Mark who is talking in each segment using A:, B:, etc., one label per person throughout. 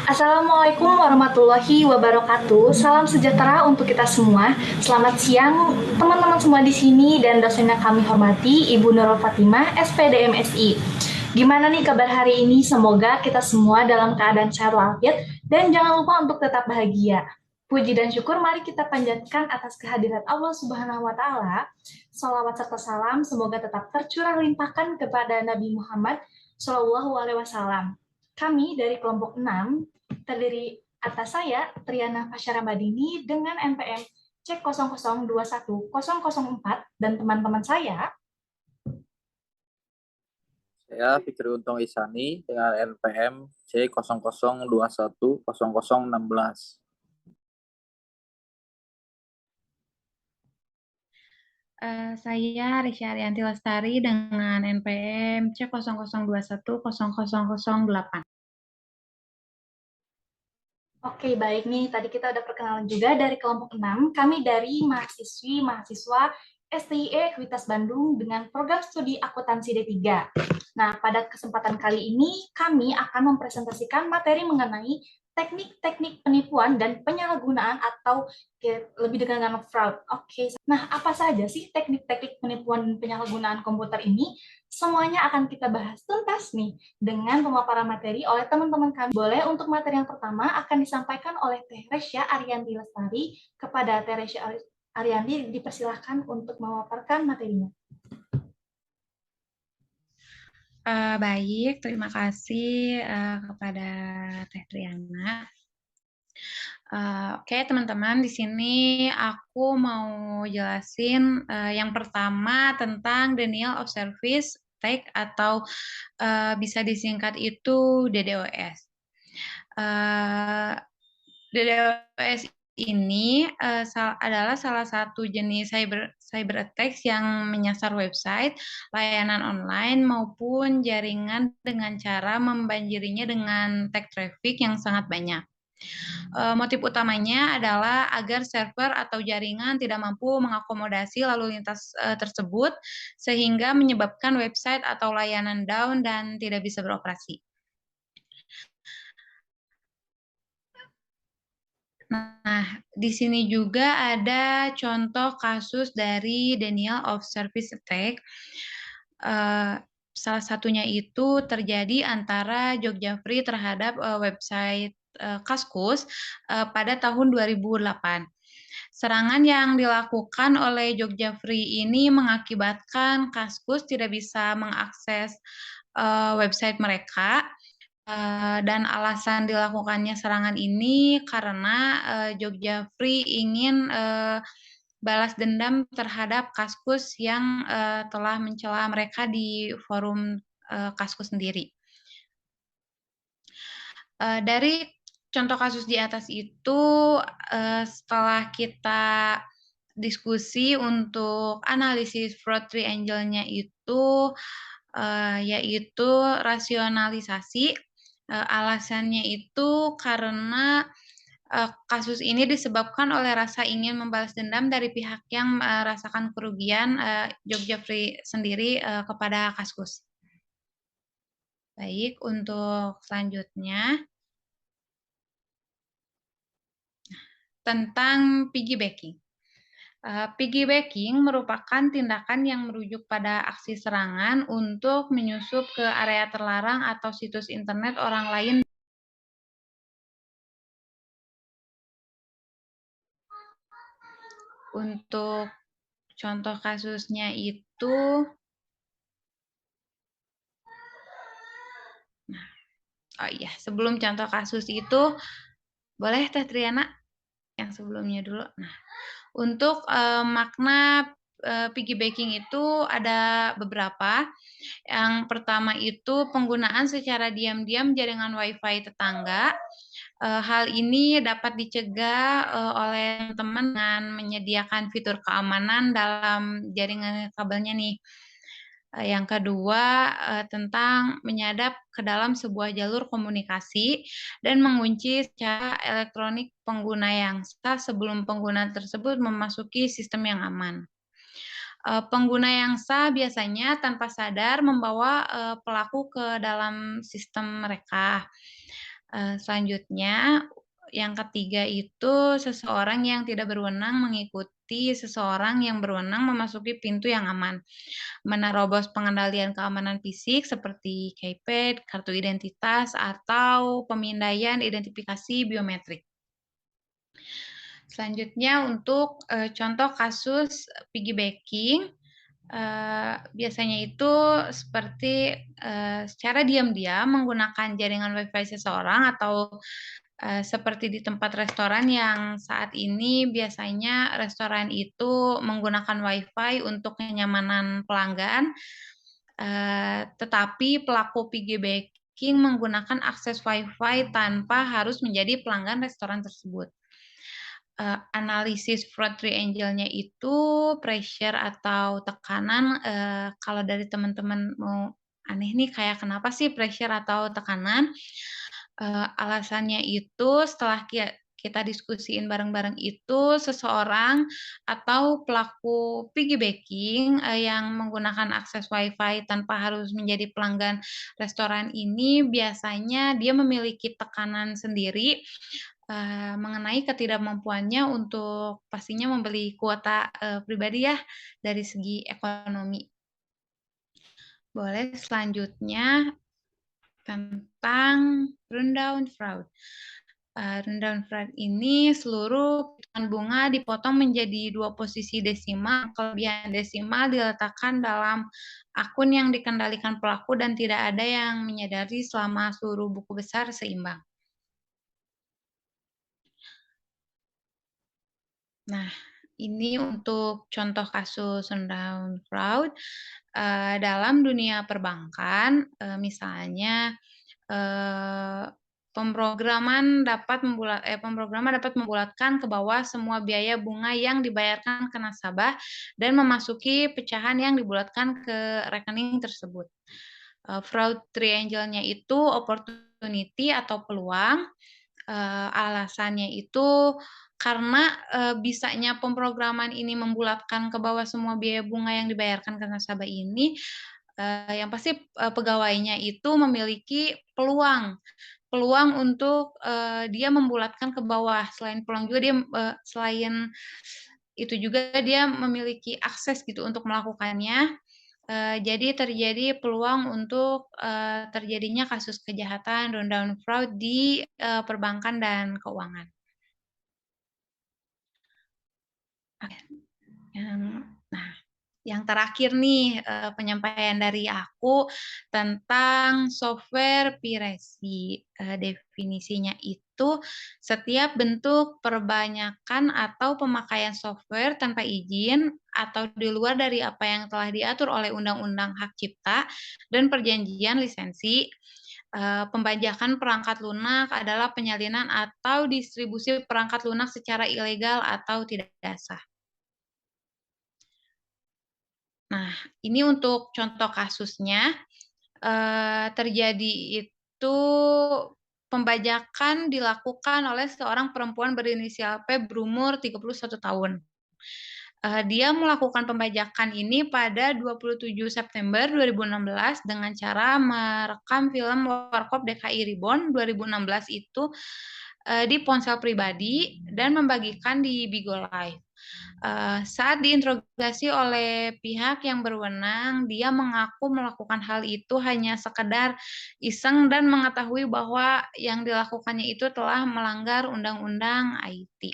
A: Assalamualaikum warahmatullahi wabarakatuh. Salam sejahtera untuk kita semua. Selamat siang teman-teman semua di sini dan dosen yang kami hormati, Ibu Nurul Fatimah, SPD MSI. Gimana nih kabar hari ini? Semoga kita semua dalam keadaan sehat walafiat dan jangan lupa untuk tetap bahagia. Puji dan syukur mari kita panjatkan atas kehadirat Allah Subhanahu wa taala. Salawat serta salam semoga tetap tercurah limpahkan kepada Nabi Muhammad Shallallahu alaihi wasallam. Kami dari kelompok 6 terdiri atas saya, Triana Fasyara Madini, dengan NPM C00210004, dan teman-teman saya.
B: Saya Fikri Untung Isani dengan NPM C00210016.
C: Saya Risya Arianti Lestari dengan NPM C00210008.
A: Oke, baik nih. Tadi kita udah perkenalan juga dari kelompok 6. Kami dari mahasiswa STIE Ekuitas Bandung dengan program studi akuntansi D3. Nah, pada kesempatan kali ini kami akan mempresentasikan materi mengenai teknik-teknik penipuan dan penyalahgunaan atau lebih dikenal dengan fraud. Oke. Nah, apa saja sih teknik-teknik penipuan dan penyalahgunaan komputer ini? Semuanya akan kita bahas tuntas nih dengan pemaparan materi oleh teman-teman kami. Boleh untuk materi yang pertama akan disampaikan oleh Teh Resya Arianti Lestari. Kepada Teh Resya Arianti dipersilahkan untuk memaparkan materinya.
C: Baik, terima kasih kepada Teh Triana. Oke, teman-teman, di sini aku mau jelasin yang pertama tentang denial of service attack atau bisa disingkat itu DDoS. DDoS ini adalah salah satu jenis cyber attacks yang menyasar website, layanan online maupun jaringan dengan cara membanjirinya dengan tag traffic yang sangat banyak. Motif utamanya adalah agar server atau jaringan tidak mampu mengakomodasi lalu lintas tersebut sehingga menyebabkan website atau layanan down dan tidak bisa beroperasi. Nah, di sini juga ada contoh kasus dari denial of service attack. Salah satunya itu terjadi antara Jogja Free terhadap website Kaskus pada tahun 2008. Serangan yang dilakukan oleh Jogja Free ini mengakibatkan Kaskus tidak bisa mengakses website mereka. Dan alasan dilakukannya serangan ini karena Jogja Free ingin balas dendam terhadap Kaskus yang telah mencela mereka di forum Kaskus sendiri. Dari contoh kasus di atas itu, setelah kita diskusi untuk analisis fraud triangle-nya itu, yaitu rasionalisasi. Alasannya itu karena kasus ini disebabkan oleh rasa ingin membalas dendam dari pihak yang merasakan kerugian Jogja Free sendiri kepada Kaskus. Baik, untuk selanjutnya tentang piggybacking. Piggybacking merupakan tindakan yang merujuk pada aksi serangan untuk menyusup ke area terlarang atau situs internet orang lain. Untuk contoh kasusnya itu, oh iya, sebelum contoh kasus itu, boleh Teh Triana yang sebelumnya dulu. Nah, untuk makna piggybacking itu ada beberapa. Yang pertama itu penggunaan secara diam-diam jaringan WiFi tetangga. Hal ini dapat dicegah oleh teman dengan menyediakan fitur keamanan dalam jaringan kabelnya nih. Yang kedua, tentang menyadap ke dalam sebuah jalur komunikasi dan mengunci secara elektronik pengguna yang sah sebelum pengguna tersebut memasuki sistem yang aman. Pengguna yang sah biasanya tanpa sadar membawa pelaku ke dalam sistem mereka. Selanjutnya, yang ketiga itu seseorang yang tidak berwenang mengikuti seseorang yang berwenang memasuki pintu yang aman. Menerobos pengendalian keamanan fisik seperti keypad, kartu identitas, atau pemindaian identifikasi biometrik. Selanjutnya untuk contoh kasus piggybacking, biasanya itu seperti secara diam-diam menggunakan jaringan WiFi seseorang atau seperti di tempat restoran yang saat ini biasanya restoran itu menggunakan WiFi untuk kenyamanan pelanggan, tetapi pelaku piggybacking menggunakan akses WiFi tanpa harus menjadi pelanggan restoran tersebut. Analisis fraud triangle-nya itu pressure atau tekanan, kalau dari teman-teman mau aneh nih kayak kenapa sih pressure atau tekanan? Alasannya itu setelah kita diskusiin bareng-bareng itu seseorang atau pelaku piggybacking, yang menggunakan akses WiFi tanpa harus menjadi pelanggan restoran ini biasanya dia memiliki tekanan sendiri mengenai ketidakmampuannya untuk pastinya membeli kuota pribadi ya dari segi ekonomi. Boleh selanjutnya tentang rundown fraud. Rundown fraud ini seluruh hitungan bunga dipotong menjadi 2 posisi desimal. Kelebihan desimal diletakkan dalam akun yang dikendalikan pelaku dan tidak ada yang menyadari selama seluruh buku besar seimbang. Nah, ini untuk contoh kasus rundown fraud dalam dunia perbankan, misalnya pemrograman dapat membulatkan ke bawah semua biaya bunga yang dibayarkan ke nasabah dan memasuki pecahan yang dibulatkan ke rekening tersebut. Fraud triangle-nya itu opportunity atau peluang. Alasannya itu karena bisanya pemrograman ini membulatkan ke bawah semua biaya bunga yang dibayarkan ke nasabah ini, yang pasti pegawainya itu memiliki peluang untuk dia membulatkan ke bawah. Selain peluang juga dia selain itu juga dia memiliki akses gitu untuk melakukannya. Jadi terjadi peluang untuk terjadinya kasus kejahatan rundown fraud di perbankan dan keuangan. Nah, yang terakhir nih penyampaian dari aku tentang software piracy. Definisinya itu setiap bentuk perbanyakan atau pemakaian software tanpa izin atau di luar dari apa yang telah diatur oleh Undang-Undang Hak Cipta dan Perjanjian Lisensi. Pembajakan perangkat lunak adalah penyalinan atau distribusi perangkat lunak secara ilegal atau tidak sah. Nah, ini untuk contoh kasusnya, terjadi itu pembajakan dilakukan oleh seorang perempuan berinisial P berumur 31 tahun. Dia melakukan pembajakan ini pada 27 September 2016 dengan cara merekam film Warkop DKI Reborn 2016 itu di ponsel pribadi dan membagikan di Bigo Live. Saat diinterogasi oleh pihak yang berwenang, dia mengaku melakukan hal itu hanya sekedar iseng dan mengetahui bahwa yang dilakukannya itu telah melanggar Undang-Undang IT.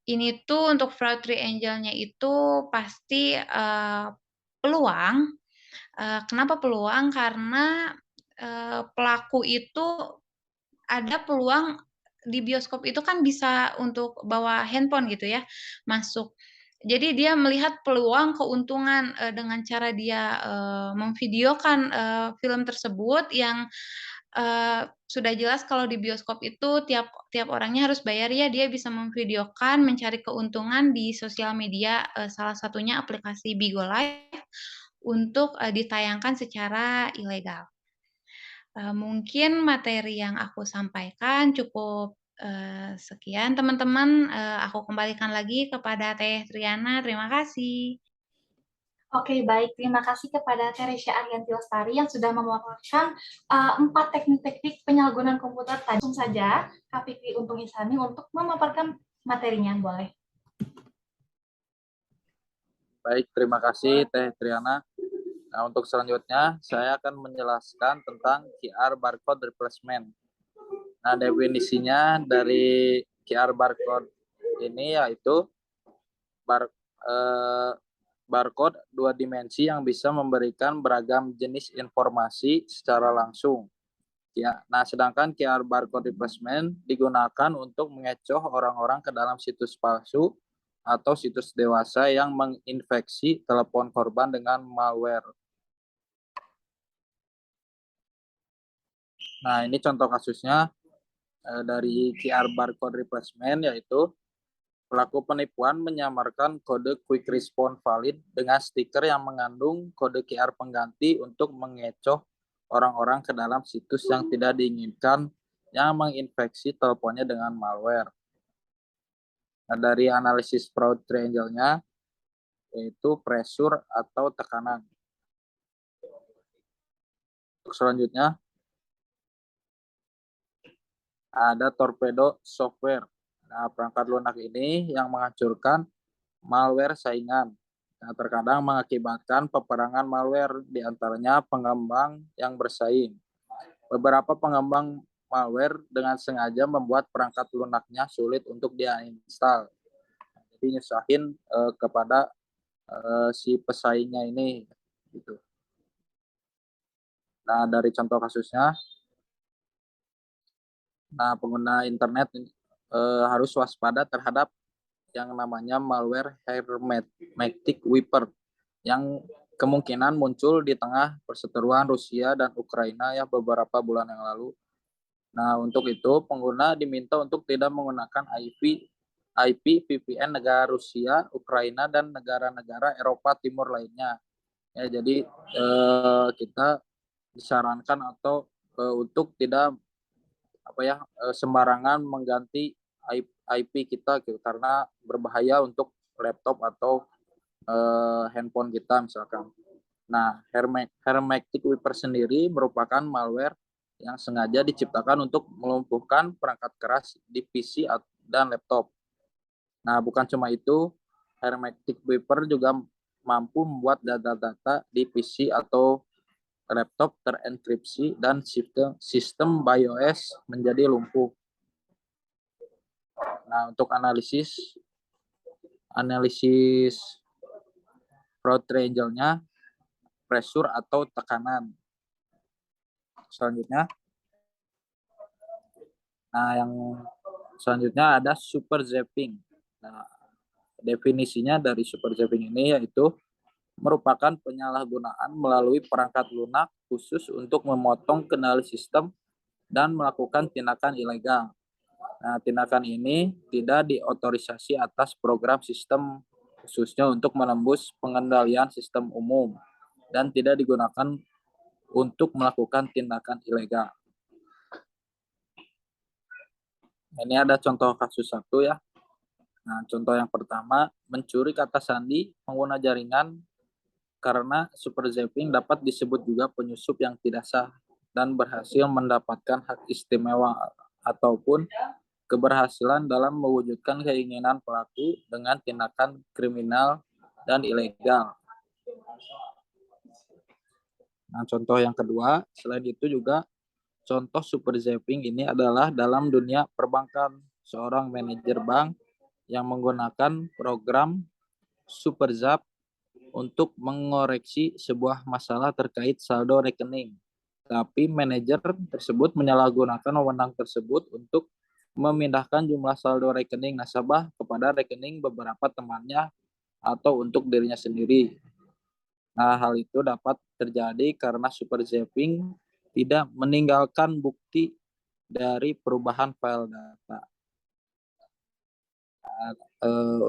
C: Ini tuh untuk fraud triangle-nya itu pasti peluang. Kenapa peluang? Karena pelaku itu ada peluang di bioskop itu kan bisa untuk bawa handphone gitu ya, masuk. Jadi dia melihat peluang keuntungan dengan cara dia memvideokan film tersebut yang sudah jelas kalau di bioskop itu tiap orangnya harus bayar ya, dia bisa memvideokan, mencari keuntungan di sosial media, salah satunya aplikasi Bigo Live untuk ditayangkan secara ilegal. Mungkin materi yang aku sampaikan cukup sekian teman-teman, aku kembalikan lagi kepada Teh Triana, terima kasih.
A: Oke, baik. Terima kasih kepada Teresia Arianti Lestari yang sudah memaparkan 4 teknik-teknik penyalahgunaan komputer tadi. Langsung saja, Kak Fikri Untung Isani untuk memaparkan materinya, boleh.
B: Baik, terima kasih Teh Triana. Nah, untuk selanjutnya, saya akan menjelaskan tentang QR barcode replacement. Nah, definisinya dari QR barcode ini yaitu barcode dua dimensi yang bisa memberikan beragam jenis informasi secara langsung. Ya, nah sedangkan QR barcode replacement digunakan untuk mengecoh orang-orang ke dalam situs palsu atau situs dewasa yang menginfeksi telepon korban dengan malware. Nah, ini contoh kasusnya dari QR barcode replacement, yaitu pelaku penipuan menyamarkan kode quick response valid dengan stiker yang mengandung kode QR pengganti untuk mengecoh orang-orang ke dalam situs yang tidak diinginkan yang menginfeksi teleponnya dengan malware. Nah, dari analisis fraud triangle-nya, yaitu pressure atau tekanan. Untuk selanjutnya, ada torpedo software. Nah, perangkat lunak ini yang menghancurkan malware saingan. Nah, terkadang mengakibatkan peperangan malware, diantaranya pengembang yang bersaing. Beberapa pengembang malware dengan sengaja membuat perangkat lunaknya sulit untuk diinstal. Jadi nyusahin kepada si pesaingnya ini. Gitu. Nah, dari contoh kasusnya, nah pengguna internet harus waspada terhadap yang namanya malware Hermetic Wiper yang kemungkinan muncul di tengah perseteruan Rusia dan Ukraina ya beberapa bulan yang lalu. Nah, untuk itu pengguna diminta untuk tidak menggunakan IP VPN negara Rusia, Ukraina, dan negara-negara Eropa Timur lainnya. Ya, jadi kita disarankan atau untuk tidak sembarangan mengganti IP kita gitu, karena berbahaya untuk laptop atau handphone kita misalkan. Nah, Hermetic Wiper sendiri merupakan malware yang sengaja diciptakan untuk melumpuhkan perangkat keras di PC dan laptop. Nah, bukan cuma itu, Hermetic Wiper juga mampu membuat data-data di PC atau laptop terenkripsi dan sistem BIOS menjadi lumpuh. Nah, untuk analisis fraud triangle-nya, pressure atau tekanan. Selanjutnya, yang selanjutnya ada super zapping. Nah, definisinya dari super zapping ini yaitu merupakan penyalahgunaan melalui perangkat lunak khusus untuk memotong kendali sistem dan melakukan tindakan ilegal. Nah, tindakan ini tidak diotorisasi atas program sistem khususnya untuk menembus pengendalian sistem umum dan tidak digunakan untuk melakukan tindakan ilegal. Ini ada contoh kasus satu ya. Nah, contoh yang pertama, mencuri kata sandi pengguna jaringan karena super zapping dapat disebut juga penyusup yang tidak sah dan berhasil mendapatkan hak istimewa ataupun keberhasilan dalam mewujudkan keinginan pelaku dengan tindakan kriminal dan ilegal. Nah, contoh yang kedua, selain itu juga contoh super zapping ini adalah dalam dunia perbankan. Seorang manajer bank yang menggunakan program super zap untuk mengoreksi sebuah masalah terkait saldo rekening. Tapi manajer tersebut menyalahgunakan wewenang tersebut untuk memindahkan jumlah saldo rekening nasabah kepada rekening beberapa temannya atau untuk dirinya sendiri. Nah, hal itu dapat terjadi karena super zapping tidak meninggalkan bukti dari perubahan file data. Nah,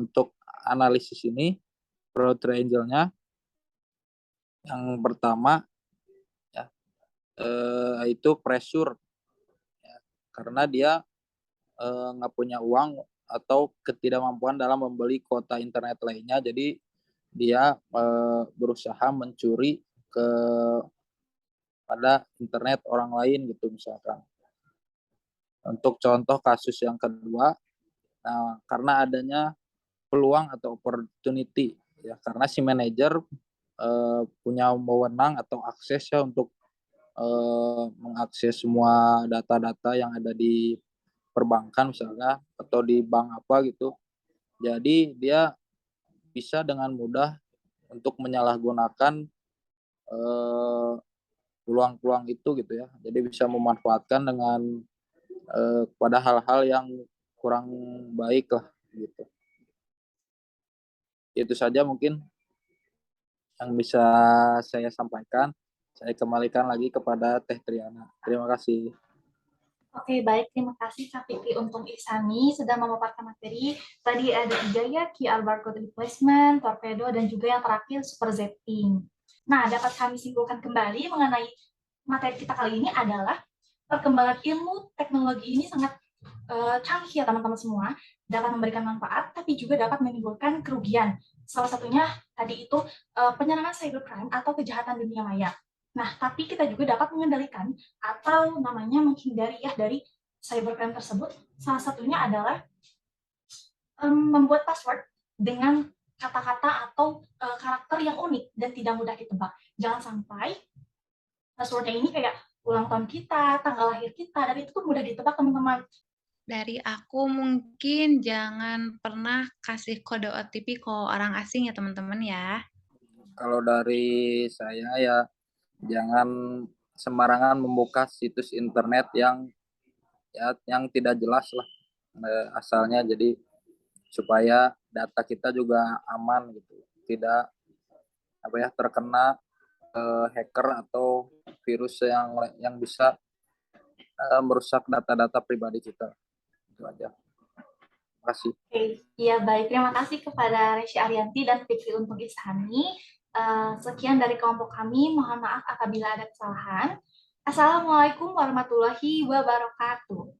B: untuk analisis ini, fraud triangle-nya yang pertama ya, itu pressure ya, karena dia nggak punya uang atau ketidakmampuan dalam membeli kuota internet lainnya, jadi dia berusaha mencuri ke pada internet orang lain gitu misalkan. Untuk contoh kasus yang kedua, nah, karena adanya peluang atau opportunity ya, karena si manajer punya wewenang atau akses ya untuk mengakses semua data-data yang ada di perbankan misalnya atau di bank apa gitu. Jadi dia bisa dengan mudah untuk menyalahgunakan peluang-peluang itu gitu ya. Jadi bisa memanfaatkan dengan pada hal-hal yang kurang baik lah gitu. Itu saja mungkin yang bisa saya sampaikan. Saya kembalikan lagi kepada Teh Triana. Terima kasih.
A: Oke, baik. Terima kasih Kak Fikri Untung Ihsani sudah memaparkan materi. Tadi ada 3 ya, QR barcode replacement, torpedo, dan juga yang terakhir super zapping. Nah, dapat kami simpulkan kembali mengenai materi kita kali ini adalah perkembangan ilmu teknologi ini sangat canggih ya teman-teman semua, dapat memberikan manfaat, tapi juga dapat menimbulkan kerugian. Salah satunya tadi itu penyerangan cybercrime atau kejahatan dunia maya. Nah, tapi kita juga dapat mengendalikan atau namanya menghindari ya dari cybercrime tersebut. Salah satunya adalah membuat password dengan kata-kata atau karakter yang unik dan tidak mudah ditebak. Jangan sampai passwordnya ini kayak ulang tahun kita, tanggal lahir kita, dan itu tuh mudah ditebak teman-teman.
C: Dari aku mungkin jangan pernah kasih kode OTP ke orang asing ya teman-teman ya.
B: Kalau dari saya ya jangan sembarangan membuka situs internet yang tidak jelas lah asalnya, jadi supaya data kita juga aman gitu, tidak terkena hacker atau virus yang bisa merusak data-data pribadi kita. Itu aja. Terima kasih.
A: Oke, iya baik. Terima kasih kepada Reshi Arianti dan Fikri Untung Ihsani. Sekian dari kelompok kami. Mohon maaf apabila ada kesalahan. Assalamualaikum warahmatullahi wabarakatuh.